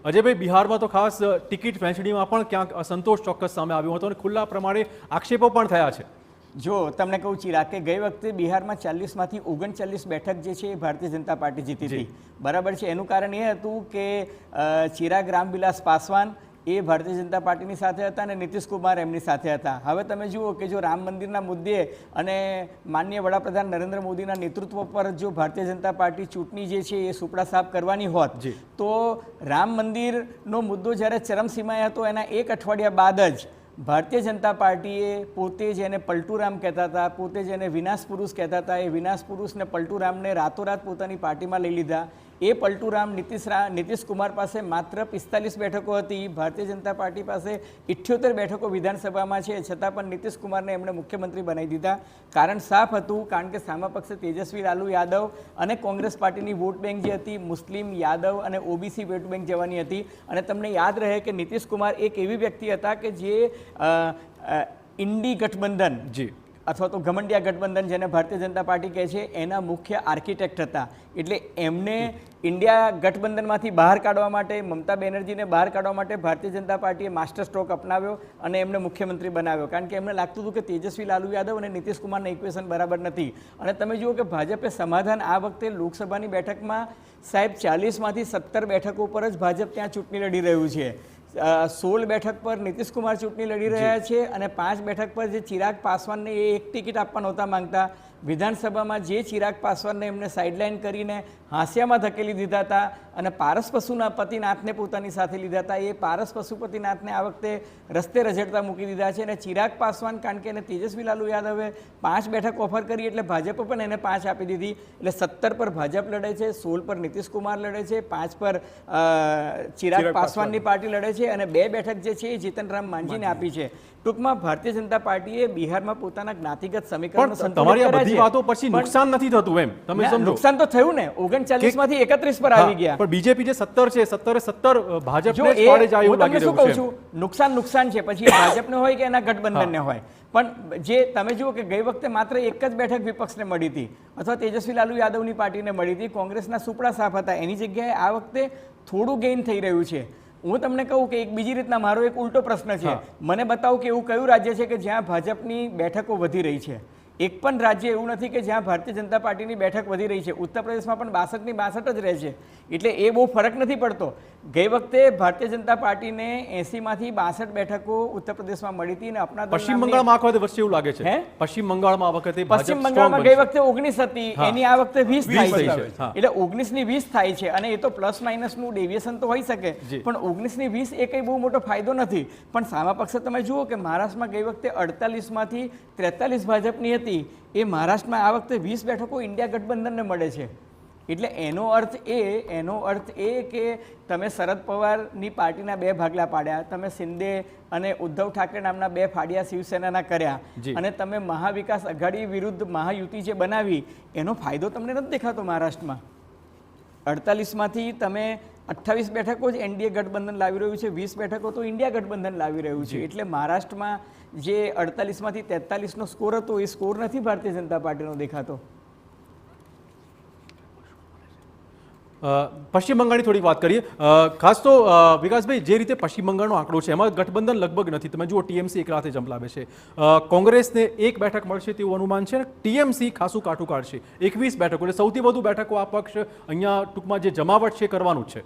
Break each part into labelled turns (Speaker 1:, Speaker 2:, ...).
Speaker 1: અજયભાઈ, બિહારમાં તો ખાસ ટિકિટ વહેંચણીમાં પણ ક્યાંક અસંતોષ ચોક્કસ સામે આવ્યો હતો અને ખુલ્લા પ્રમાણે આક્ષેપો પણ થયા છે.
Speaker 2: જો તમને કહું ચિરાગ કે ગઈ વખતે બિહારમાં 40માંથી 39 બેઠક જે છે એ ભારતીય જનતા પાર્ટી જીતી હતી. બરાબર છે. એનું કારણ એ હતું કે ચિરાગ રામવિલાસ પાસવાન એ ભારતીય જનતા પાર્ટીની સાથે હતા અને નીતિશ કુમાર એમની સાથે હતા. હવે તમે જુઓ કે જો રામ મંદિરના મુદ્દે અને માનનીય વડાપ્રધાન નરેન્દ્ર મોદીના નેતૃત્વ પર જો ભારતીય જનતા પાર્ટી ચૂંટણી જે છે એ સુપડા સાફ કરવાની હોત તો રામ મંદિરનો મુદ્દો જ્યારે ચરમસીમાએ હતો એના એક અઠવાડિયા બાદ જ ભારતીય જનતા પાર્ટીએ પોતે જેને પલટુરામ કહેતા હતા, પોતે જેને વિનાશ પુરુષ કહેતા હતા, એ વિનાશ પુરુષને પલટુરામને રાતોરાત પોતાની પાર્ટીમાં લઈ લીધા. એ પલટુરામ નીતિશ કુમાર પાસે માત્ર 45 બેઠકો હતી, ભારતીય જનતા પાર્ટી પાસે 78 બેઠકો વિધાનસભામાં છે, છતાં પણ નીતિશ કુમારને એમણે મુખ્યમંત્રી બનાવી દીધા. કારણ સાફ હતું, કારણ કે સામા પક્ષે તેજસ્વી લાલુ યાદવ અને કોંગ્રેસ પાર્ટીની વોટ બેંક જે હતી મુસ્લિમ, યાદવ અને ઓબીસી વોટ બેંક જવાની હતી. અને તમને યાદ રહે કે નીતિશ કુમાર એક એવી વ્યક્તિ હતા કે જે ઇન્ડી ગઠબંધન અથવા તો ઘમંડિયા ગઠબંધન જેને ભારતીય જનતા પાર્ટી કહે છે એના મુખ્ય આર્કિટેક્ટ હતા. એટલે એમને ઇન્ડિયા ગઠબંધનમાંથી બહાર કાઢવા માટે, મમતા બેનર્જીને બહાર કાઢવા માટે ભારતીય જનતા પાર્ટીએ માસ્ટર સ્ટ્રોક અપનાવ્યો અને એમને મુખ્યમંત્રી બનાવ્યો. કારણ કે એમને લાગતું હતું કે તેજસ્વી લાલુ યાદવ અને નીતિશ કુમારના ઇક્વેશન બરાબર નથી. અને તમે જુઓ કે ભાજપે સમાધાન આ વખતે લોકસભાની બેઠકમાં સાહેબ 40માંથી 17 બેઠકો પર જ ભાજપ ત્યાં ચૂંટણી લડી રહ્યું છે. 16 બેઠક પર નીતિશ કુમાર ચૂંટણી લડી રહ્યા છે અને 5 બેઠક પર જે ચિરાગ પાસવાનને એ એક ટિકિટ આપવા નહોતા માંગતા. વિધાનસભામાં જે ચિરાગ પાસવાનને એમને સાઇડલાઇન કરીને હાંસિયામાં ધકેલી દીધા હતા અને પારસ પશુપતિનાથને પોતાની સાથે લીધા હતા, એ પારસ પશુપતિનાથને આ વખતે રસ્તે રઝળતા મૂકી દીધા છે. અને ચિરાગ પાસવાન કારણ કે એને તેજસ્વી લાલુ યાદવે 5 બેઠક ઓફર કરી એટલે ભાજપે પણ એને 5 આપી દીધી. એટલે 17 પર ભાજપ લડે છે, 16 પર નીતિશ કુમાર લડે છે, 5 પર ચિરાગ પાસવાનની પાર્ટી લડે છે અને 2 બેઠક જે છે એ જીતનરામ માંઝીને આપી છે. ટૂંકમાં ભારતીય જનતા પાર્ટીએ બિહારમાં પોતાના જ્ઞાતિગત સમીકરણો સંતુલિત કર્યા છે.
Speaker 1: વાતો પછી નુકસાન નથી થતું એમ તમે સમજો.
Speaker 2: નુકસાન તો થયું ને, 39માંથી 31 પર આવી ગયા.
Speaker 1: પણ બીજેપી જે 17 છે 17 ભાજપને જ પાડે જાય એવું લાગી રહ્યું છે.
Speaker 2: નુકસાન છે, પછી ભાજપને હોય કે એના ગઠબંધનને હોય. પણ જે તમે જુઓ કે ગઈ વખતે માત્ર એક જ બેઠક વિપક્ષને મળી હતી અથવા તેજસ્વી લાલુ યાદવની પાર્ટીને મળી હતી, કોંગ્રેસના સુપડા સાફ હતા. એની જગ્યાએ આ વખતે થોડું ગેઇન થઈ રહ્યું છે. હું તમને કહું કે એક બીજી રીતના મારો એક ઉલટો પ્રશ્ન છે, મને બતાવો કે એવું કયું રાજ્ય છે કે જ્યાં ભાજપની બેઠકો વધી રહી છે? એક પણ રાજ્ય એવું નથી કે જ્યાં ભારતીય જનતા પાર્ટીની બેઠક વધી રહી છે. ઉત્તર પ્રદેશમાં પણ 62ની 62 જ રહે છે. એટલે એ બહુ ફરક નથી પડતો. ગઈ વખતે ભારતીય જનતા પાર્ટીને 80માંથી 62 બેઠકો ઉત્તર પ્રદેશમાં મળી હતી અને અપના
Speaker 1: પશ્ચિમ બંગાળમાં આ વખતે વર્ષે એવું લાગે છે. પશ્ચિમ બંગાળમાં આ વખતે
Speaker 2: પશ્ચિમ બંગાળમાં ગઈ વખતે 19 હતી, એની આ વખતે 20 થાય છે. એટલે 19ની 20 થાય છે અને એ તો પ્લસ માઇનસનું ડેવિએશન તો હોઈ શકે, પણ 19ની 20 એ કંઈ બહુ મોટો ફાયદો નથી. પણ સામા પક્ષે તમે જુઓ કે મહારાષ્ટ્રમાં ગઈ વખતે 48માંથી 43 ભાજપની હતી, એ મહારાષ્ટ્રમાં આ વખતે 20 બેઠકો ઇન્ડિયા ગઠબંધનને મળે છે. એટલે એનો અર્થ એ કે તમે શરદ પવારની પાર્ટીના 2 ભાગલા પાડ્યા, તમે શિંદે અને ઉદ્ધવ ઠાકરે નામના 2 ફાડિયા શિવસેનાના કર્યા અને તમે મહાવિકાસ અઘાડી વિરુદ્ધ મહાયુતિ જે બનાવી એનો ફાયદો તમને નથી દેખાતો. મહારાષ્ટ્રમાં 48માંથી તમે 28 બેઠકો જ એનડીએ ગઠબંધન લાવી રહ્યું છે, 20 બેઠકો તો ઇન્ડિયા ગઠબંધન લાવી રહ્યું છે. એટલે મહારાષ્ટ્રમાં જે 48માંથી 43નો સ્કોર હતો એ સ્કોર નથી ભારતીય જનતા પાર્ટીનો દેખાતો.
Speaker 1: પશ્ચિમ બંગાળની થોડી વાત કરીએ. ખાસ તો વિકાસભાઈ, જે રીતે પશ્ચિમ બંગાળનો આંકડો છે એમાં ગઠબંધન લગભગ નથી. તમે જુઓ ટીએમસી એક રાતે જંપલાવે છે, કોંગ્રેસને 1 બેઠક મળશે તેવું અનુમાન છે, ટીએમસી ખાસું કાઠું કાઢશે 21 બેઠકો. એટલે સૌથી વધુ બેઠકો આ પક્ષ અહીંયા ટૂંકમાં જે જમાવટ છે કરવાનું છે.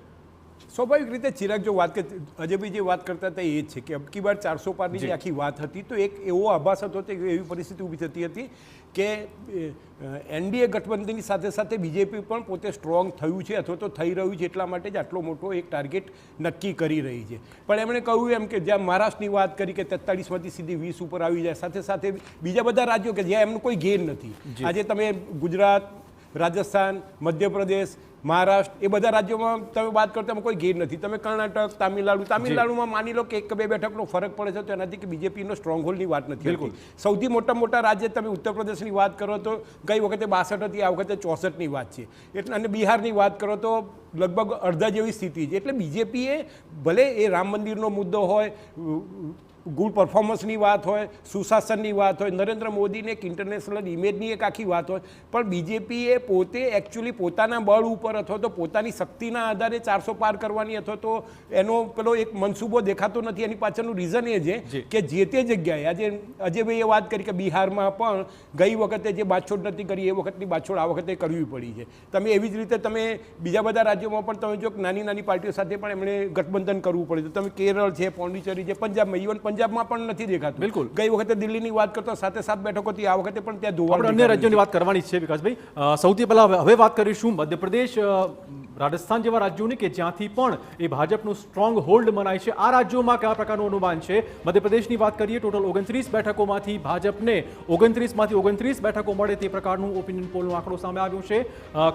Speaker 3: સ્વાભાવિક રીતે ચિરાગ જો વાત અજયભાઈ જે વાત કરતા હતા એ જ છે કે અબકી બાર 400 પારની જે આખી વાત હતી તો એક એવો આભાસ હતો કે એવી પરિસ્થિતિ ઊભી થતી હતી કે એનડીએ ગઠબંધનની સાથે સાથે બીજેપી પણ પોતે સ્ટ્રોંગ થયું છે અથવા તો થઈ રહ્યું છે, એટલા માટે જ આટલો મોટો એક ટાર્ગેટ નક્કી કરી રહી છે. પણ એમણે કહ્યું એમ કે જ્યાં મહારાષ્ટ્રની વાત કરી કે 43માંથી સીધી 20 ઉપર આવી જાય, સાથે સાથે બીજા બધા રાજ્યો કે જ્યાં એમનું કોઈ ગેર નથી. આજે તમે ગુજરાત, રાજસ્થાન, મધ્યપ્રદેશ, મહારાષ્ટ્ર એ બધા રાજ્યોમાં તમે વાત કરતા એમાં કોઈ ગેર નથી. તમે કર્ણાટક, તામિલનાડુમાં માની લો કે 1-2 બેઠકનો ફરક પડે છે તો એનાથી કે બીજેપીનો સ્ટ્રોંગ હોલ્ડની વાત નથી હોતી. સૌથી મોટા રાજ્ય તમે ઉત્તર પ્રદેશની વાત કરો તો ગઈ વખતે 62 હતી, આ વખતે 64ની વાત છે. એટલે અને બિહારની વાત કરો તો લગભગ અડધા જેવી સ્થિતિ છે. એટલે બીજેપીએ ભલે એ રામ મંદિરનો મુદ્દો હોય, ગુડ પરફોર્મન્સની વાત હોય, સુશાસનની વાત હોય, નરેન્દ્ર મોદીને એક ઇન્ટરનેશનલ ઇમેજની એક આખી વાત હોય, પણ બીજેપીએ પોતે એકચ્યુઅલી પોતાના બળ ઉપર અથવા તો પોતાની શક્તિના આધારે 400 પાર કરવાની અથવા તો એનો પેલો એક મનસૂબો દેખાતો નથી. એની પાછળનું રીઝન એ છે કે જે તે જગ્યાએ આજે અજયભાઈએ વાત કરી કે બિહારમાં પણ ગઈ વખતે જે બાછોડ નથી કરી એ વખતની બાછોડ આ વખતે કરવી પડી છે. તમે એવી જ રીતે તમે બીજા બધા રાજ્યોમાં પણ તમે જો નાની નાની પાર્ટીઓ સાથે પણ એમણે ગઠબંધન કરવું પડે. તો તમે કેરળ છે, પોંડિચેરી છે, પંજાબમાં, ઇવન પંજાબમાં પણ નથી દેખાતું.
Speaker 1: બિલકુલ.
Speaker 3: ગઈ વખતે દિલ્હીની વાત કરતો 7 બેઠકો હતી, આ વખતે પણ ત્યાં ધોવાણ.
Speaker 1: આપણે અન્ય રાજ્યોની વાત કરવાની છે વિકાસભાઈ. સૌથી પહેલા હવે વાત કરીશું મધ્યપ્રદેશ, રાજસ્થાન જેવા રાજ્યોની કે જ્યાંથી પણ એ ભાજપનું સ્ટ્રોંગ હોલ્ડ મનાય છે. આ રાજ્યોમાં કયા પ્રકારનું અનુમાન છે? મધ્યપ્રદેશની વાત કરીએ, ટોટલ 29 બેઠકોમાંથી ભાજપને 29માંથી 29 બેઠકો મળે તે પ્રકારનું ઓપિનિયન પોલનો આંકડો સામે આવ્યો છે.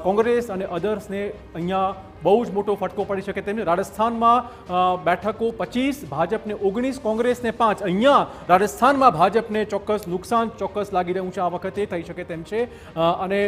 Speaker 1: કોંગ્રેસ અને અધર્સને અહીંયા બહુ જ મોટો ફટકો પડી શકે તેમ. રાજસ્થાનમાં બેઠકો 25, ભાજપને 19, કોંગ્રેસને 5. અહીંયા રાજસ્થાનમાં ભાજપને ચોક્કસ નુકસાન ચોક્કસ લાગી રહ્યું છે, આ વખતે થઈ શકે તેમ છે. અને